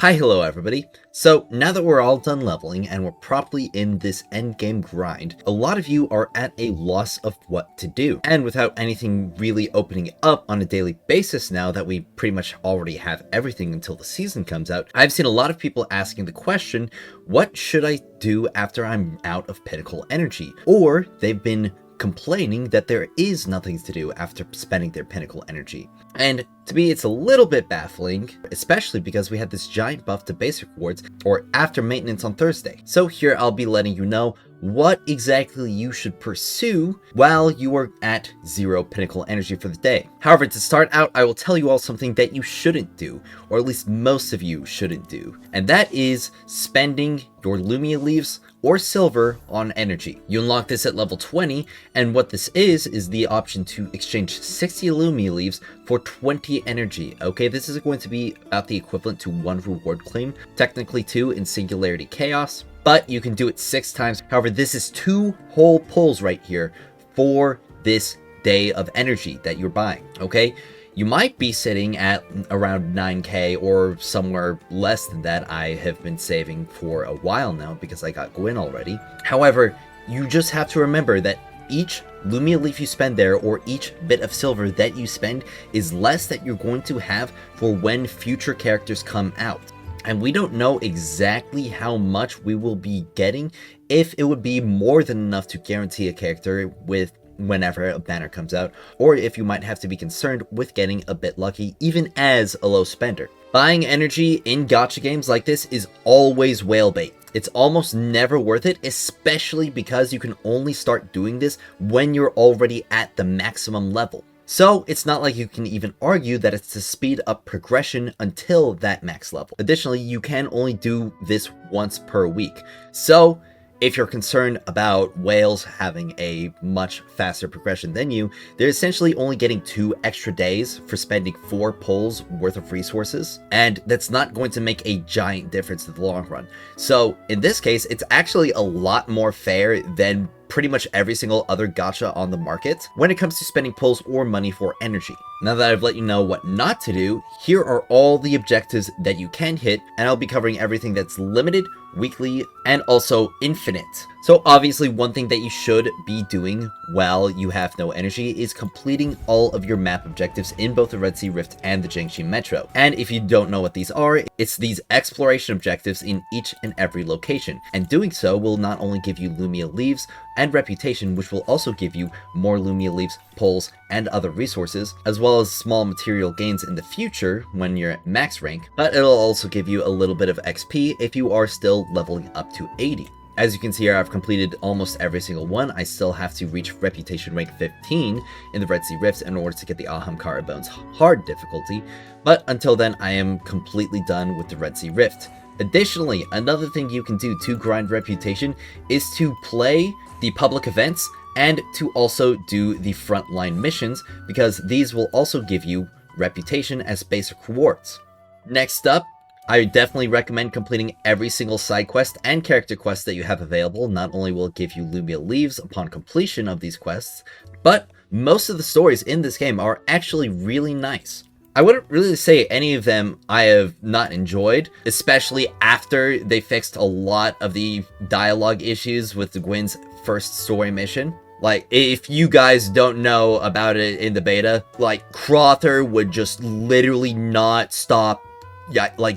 Hi, hello everybody. So now that we're all done leveling and we're properly in this endgame grind, a lot of you are at a loss of what to do. And without anything really opening up on a daily basis now that we pretty much already have everything until the season comes out, I've seen a lot of people asking the question, what should I do after I'm out of Pinnacle energy? Or they've been complaining that there is nothing to do after spending their Pinnacle energy. And to me, it's a little bit baffling, especially because we had this giant buff to basic rewards or after maintenance on Thursday. So here I'll be letting you know what exactly you should pursue while you are at 0 Pinnacle energy for the day. However, to start out, I will tell you all something that you shouldn't do, or at least most of you shouldn't do, and that is spending your Lumia leaves or silver on energy. You unlock this at level 20, and what this is the option to exchange 60 Lumia leaves for 20 energy. Okay, this is going to be about the equivalent to 1 reward claim, technically 2 in Singularity Chaos, but you can do it 6 times. However, this is 2 whole pulls right here for this day of energy that you're buying, okay? You might be sitting at around 9k or somewhere less than that. I have been saving for a while now because I got Gwyn already. However, you just have to remember that each Lumia leaf you spend there or each bit of silver that you spend is less that you're going to have for when future characters come out. And we don't know exactly how much we will be getting, if it would be more than enough to guarantee a character with whenever a banner comes out, or if you might have to be concerned with getting a bit lucky even as a low spender. Buying energy in gacha games like this is always whale bait. It's almost never worth it, especially because you can only start doing this when you're already at the maximum level. So it's not like you can even argue that it's to speed up progression until that max level. Additionally, you can only do this once per week. So if you're concerned about whales having a much faster progression than you, they're essentially only getting 2 extra days for spending 4 pulls worth of resources, and that's not going to make a giant difference in the long run. So in this case, it's actually a lot more fair than pretty much every single other gacha on the market when it comes to spending pulls or money for energy. Now that I've let you know what not to do, here are all the objectives that you can hit, and I'll be covering everything that's limited, weekly, and also infinite. So obviously one thing that you should be doing while you have no energy is completing all of your map objectives in both the Red Sea Rift and the Jiangxi Metro. And if you don't know what these are, it's these exploration objectives in each and every location. And doing so will not only give you Lumia leaves and reputation, which will also give you more Lumia leaves, pulls, and other resources, as well as small material gains in the future when you're at max rank, but it'll also give you a little bit of XP if you are still leveling up to 80. As you can see here, I've completed almost every single one. I still have to reach reputation rank 15 in the Red Sea Rift in order to get the Ahamkara Bones hard difficulty, but until then I am completely done with the Red Sea Rift. Additionally, another thing you can do to grind reputation is to play the public events and to also do the frontline missions, because these will also give you reputation as basic rewards. Next up, I definitely recommend completing every single side quest and character quest that you have available. Not only will it give you Lumia leaves upon completion of these quests, but most of the stories in this game are actually really nice. I wouldn't really say any of them I have not enjoyed, especially after they fixed a lot of the dialogue issues with the Gwyn's first story mission. Like, if you guys don't know about it in the beta, like, Crother would just literally not stop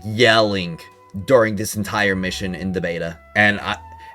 yelling during this entire mission in the beta. And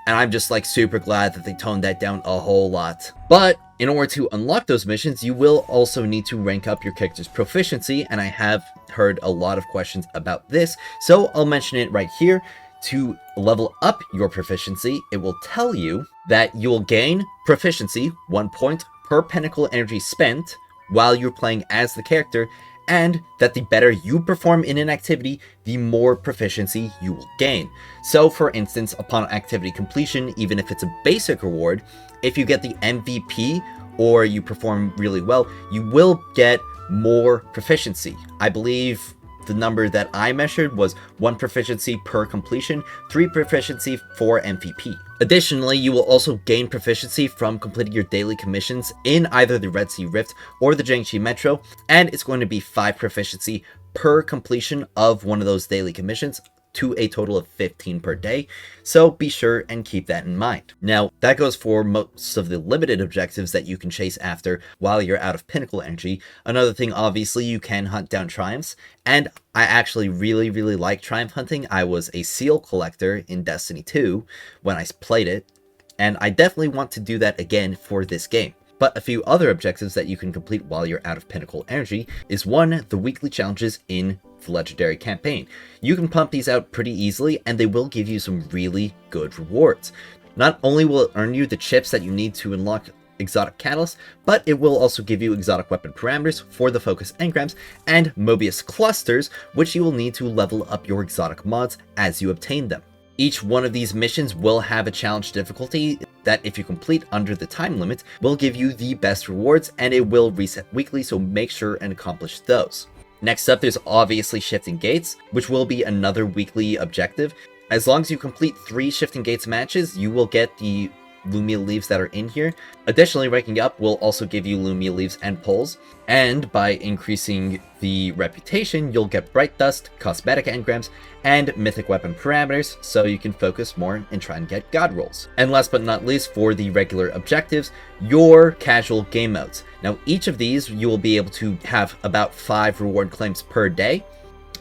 I'm just like super glad that they toned that down a whole lot. But in order to unlock those missions, you will also need to rank up your character's proficiency, and I have heard a lot of questions about this, so I'll mention it right here. To level up your proficiency, it will tell you that you'll gain proficiency 1 point per Pinnacle energy spent while you're playing as the character, and that the better you perform in an activity, the more proficiency you will gain. So for instance, upon activity completion, even if it's a basic reward, if you get the MVP or you perform really well, you will get more proficiency. I believe the number that I measured was 1 proficiency per completion, 3 proficiency for MVP. Additionally, you will also gain proficiency from completing your daily commissions in either the Red Sea Rift or the Jiangxi Metro, and it's going to be 5 proficiency per completion of one of those daily commissions. to a total of 15 per day, so be sure and keep that in mind. Now, that goes for most of the limited objectives that you can chase after while you're out of Pinnacle energy. Another thing, obviously, you can hunt down triumphs, and I actually really like triumph hunting. I was a seal collector in Destiny 2 when I played it, and I definitely want to do that again for this game. But a few other objectives that you can complete while you're out of Pinnacle energy is 1, the weekly challenges in the Legendary campaign. You can pump these out pretty easily, and they will give you some really good rewards. Not only will it earn you the chips that you need to unlock exotic catalysts, but it will also give you exotic weapon parameters for the focus engrams and Mobius clusters, which you will need to level up your exotic mods as you obtain them. Each one of these missions will have a challenge difficulty that, if you complete under the time limit, will give you the best rewards, and it will reset weekly, so make sure and accomplish those. Next up, there's obviously Shifting Gates, which will be another weekly objective. As long as you complete 3 Shifting Gates matches, you will get the Lumia leaves that are in here. Additionally, ranking up will also give you Lumia leaves and poles, and by increasing the reputation, you'll get Bright Dust, cosmetic engrams, and mythic weapon parameters, so you can focus more and try and get god rolls. And last but not least, for the regular objectives, your casual game modes. Now, each of these you will be able to have about 5 reward claims per day,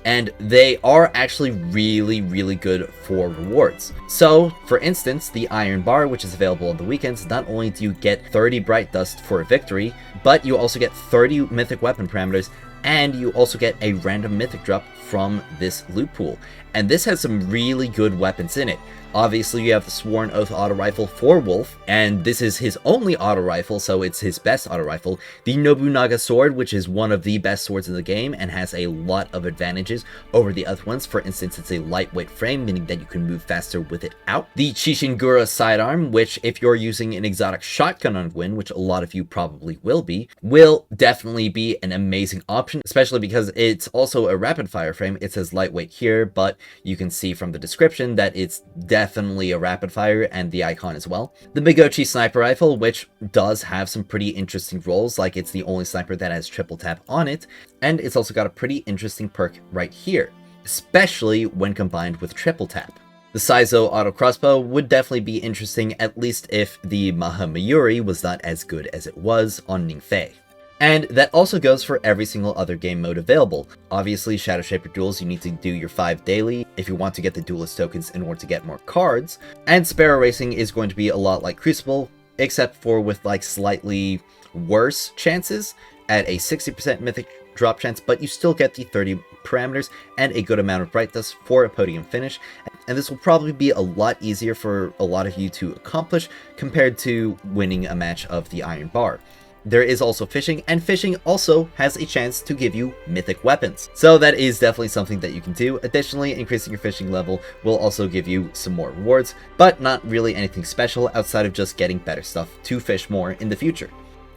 and they are actually really good for rewards. So, for instance, the Iron Bar, which is available on the weekends, not only do you get 30 Bright Dust for a victory, but you also get 30 mythic weapon parameters, and you also get a random mythic drop from this loot pool. And this has some really good weapons in it. Obviously, you have the Sworn Oath auto rifle for Wolf, and this is his only auto rifle, so it's his best auto rifle. The Nobunaga sword, which is one of the best swords in the game and has a lot of advantages over the other ones. For instance, it's a lightweight frame, meaning that you can move faster with it out. The Chishingura sidearm, which, if you're using an exotic shotgun on Gwyn, which a lot of you probably will be, will definitely be an amazing option, especially because it's also a rapid fire frame. It says lightweight here, but you can see from the description that it's definitely a rapid fire, and the icon as well. The Migochi sniper rifle, which does have some pretty interesting roles, like it's the only sniper that has triple tap on it, and it's also got a pretty interesting perk right here, especially when combined with triple tap. The Saizo auto crossbow would definitely be interesting, at least if the Mahamayuri was not as good as it was on Ningfei. And that also goes for every single other game mode available. Obviously, Shadow Shaper duels, you need to do your 5 daily if you want to get the duelist tokens in order to get more cards. And Sparrow Racing is going to be a lot like Crucible, except for with like slightly worse chances at a 60% mythic drop chance, but you still get the 30 parameters and a good amount of Bright Dust for a podium finish. And this will probably be a lot easier for a lot of you to accomplish compared to winning a match of the Iron Bar. There is also fishing, and fishing also has a chance to give you mythic weapons. So that is definitely something that you can do. Additionally, increasing your fishing level will also give you some more rewards, but not really anything special outside of just getting better stuff to fish more in the future.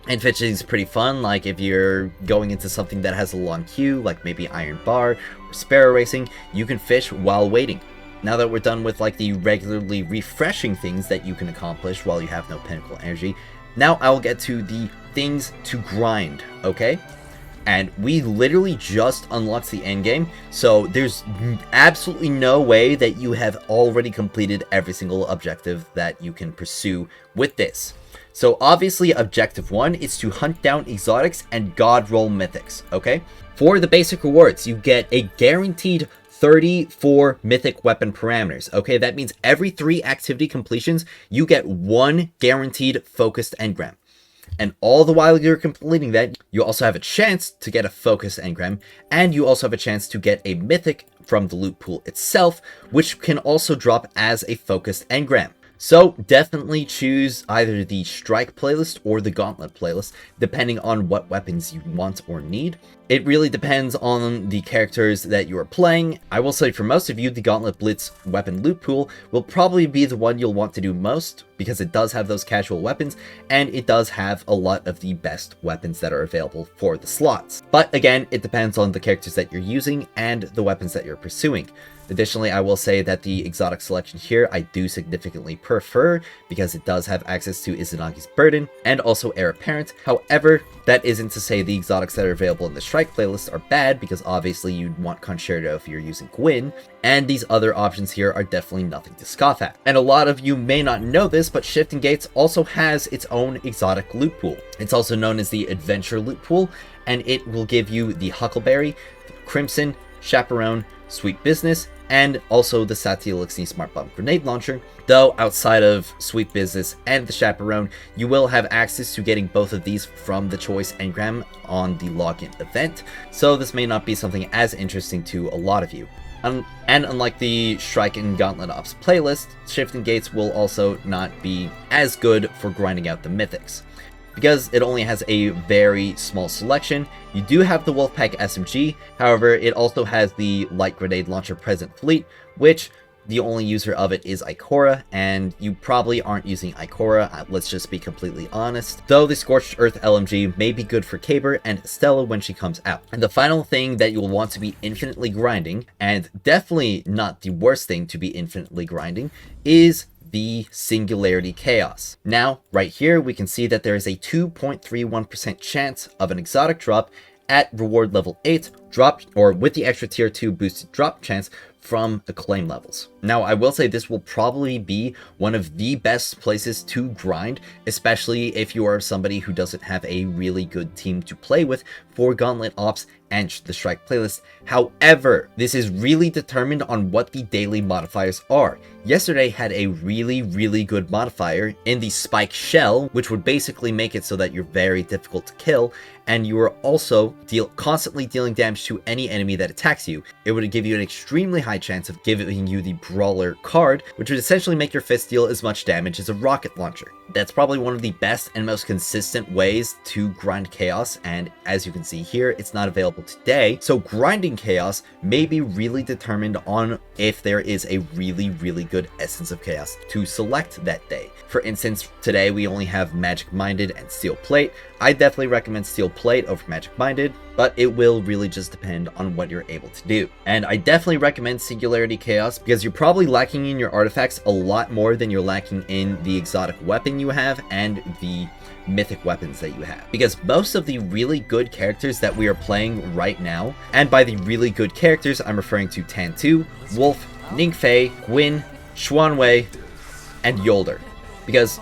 And fishing is pretty fun, like if you're going into something that has a long queue, like maybe Iron Bar or Sparrow Racing, you can fish while waiting. Now that we're done with like the regularly refreshing things that you can accomplish while you have no Pinnacle energy, now I'll get to the things to grind, okay? And we literally just unlocked the end game, so there's absolutely no way that you have already completed every single objective that you can pursue with this. So obviously objective 1 is to hunt down exotics and god roll mythics, okay? For the basic rewards, you get a guaranteed 34 mythic weapon parameters. Okay, that means every 3 activity completions, you get 1 guaranteed focused engram. And all the while you're completing that, you also have a chance to get a focused engram, and you also have a chance to get a mythic from the loot pool itself, which can also drop as a focused engram. So definitely choose either the Strike playlist or the Gauntlet playlist, depending on what weapons you want or need. It really depends on the characters that you are playing. I will say for most of you, the Gauntlet Blitz weapon loot pool will probably be the one you'll want to do most, because it does have those casual weapons, and it does have a lot of the best weapons that are available for the slots. But again, it depends on the characters that you're using and the weapons that you're pursuing. Additionally, I will say that the exotic selection here I do significantly prefer, because it does have access to Izanagi's Burden and also Heir Apparent. However, that isn't to say the exotics that are available in the Strike playlist are bad, because obviously you'd want Concerto if you're using Gwyn, And these other options here are definitely nothing to scoff at. And a lot of you may not know this, but Shifting Gates also has its own exotic loot pool. It's also known as the Adventure Loot Pool, and it will give you the Huckleberry, the Crimson, Chaperone, Sweet Business, and also the Sati Elixir Smart Bomb Grenade Launcher. Though outside of Sweet Business and the Chaperone, you will have access to getting both of these from the Choice Engram on the login event, so this may not be something as interesting to a lot of you. And unlike the Strike and Gauntlet Ops playlist, Shifting Gates will also not be as good for grinding out the mythics. Because it only has a very small selection, you do have the Wolfpack SMG, however it also has the Light Grenade Launcher Present Fleet, which the only user of it is Ikora, and you probably aren't using Ikora, let's just be completely honest. Though the Scorched Earth LMG may be good for Caber and Stella when she comes out. And the final thing that you'll want to be infinitely grinding, and definitely not the worst thing to be infinitely grinding, is the Singularity Chaos. Now, right here, we can see that there is a 2.31% chance of an exotic drop at reward level 8 drop, or with the extra tier 2 boosted drop chance from acclaim levels. Now, I will say this will probably be one of the best places to grind, especially if you are somebody who doesn't have a really good team to play with for Gauntlet Ops and the Strike playlist. However, this is really determined on what the daily modifiers are. Yesterday had a really good modifier in the Spike Shell, which would basically make it so that you're very difficult to kill, and you are also constantly dealing damage to any enemy that attacks you. It would give you an extremely high chance of giving you the Brawler card, which would essentially make your fist deal as much damage as a rocket launcher. That's probably one of the best and most consistent ways to grind Chaos, and as you can see here, it's not available today. So grinding Chaos may be really determined on if there is a really good Essence of Chaos to select that day. For instance, today we only have Magic Minded and Steel Plate. I definitely recommend Steel Plate over Magic Minded, but it will really just depend on what you're able to do. And I definitely recommend Singularity Chaos because you're probably lacking in your artifacts a lot more than you're lacking in the exotic weapon you have and the mythic weapons that you have. Because most of the really good characters that we are playing right now, and by the really good characters, I'm referring to Tantu, Wolf, Ningfei, Gwyn, Xuanwei, and Yolder. Because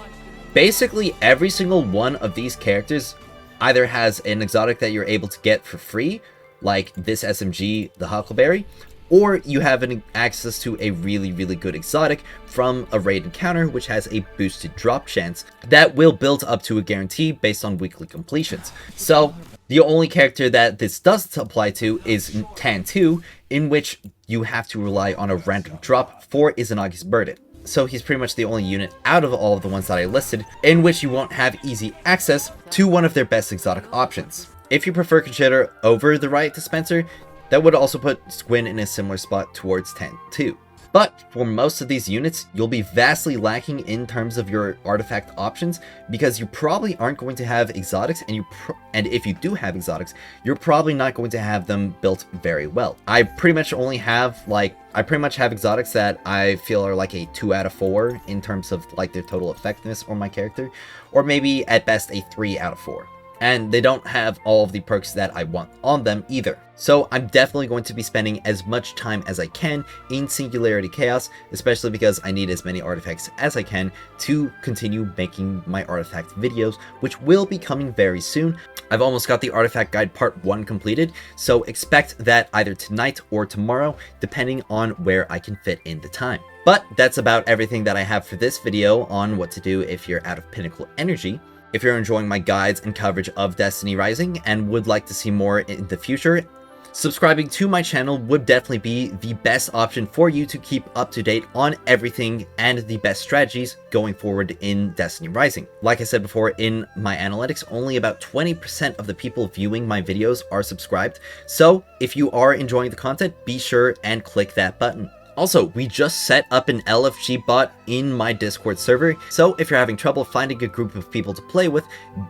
basically every single one of these characters either has an exotic that you're able to get for free, like this SMG, the Huckleberry, or you have access to a really good exotic from a raid encounter, which has a boosted drop chance that will build up to a guarantee based on weekly completions. So the only character that this does apply to is Tantu, in which you have to rely on a random drop for Izanagi's Burden. So he's pretty much the only unit out of all of the ones that I listed in which you won't have easy access to one of their best exotic options. If you prefer Consider over the Riot Dispenser, that would also put Gwyn in a similar spot towards 10-2. But for most of these units, you'll be vastly lacking in terms of your artifact options because you probably aren't going to have exotics, and if you do have exotics, you're probably not going to have them built very well. I pretty much have exotics that I feel are like a 2 out of 4 in terms of like their total effectiveness on my character, or maybe at best a 3 out of 4. And they don't have all of the perks that I want on them either. So I'm definitely going to be spending as much time as I can in Singularity Chaos, especially because I need as many artifacts as I can to continue making my artifact videos, which will be coming very soon. I've almost got the artifact guide part 1 completed, so expect that either tonight or tomorrow, depending on where I can fit in the time. But that's about everything that I have for this video on what to do if you're out of Pinnacle energy. If you're enjoying my guides and coverage of Destiny Rising and would like to see more in the future, subscribing to my channel would definitely be the best option for you to keep up to date on everything and the best strategies going forward in Destiny Rising. Like I said before in my analytics, only about 20% of the people viewing my videos are subscribed. So if you are enjoying the content, be sure and click that button. Also, we just set up an LFG bot in my Discord server, so if you're having trouble finding a group of people to play with,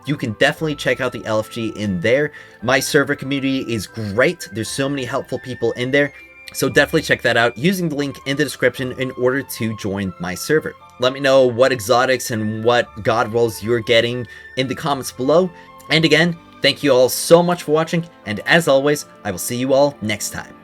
you can definitely check out the LFG in there. My server community is great. There's so many helpful people in there, so definitely check that out using the link in the description in order to join my server. Let me know what exotics and what god rolls you're getting in the comments below. And again, thank you all so much for watching, and as always, I will see you all next time.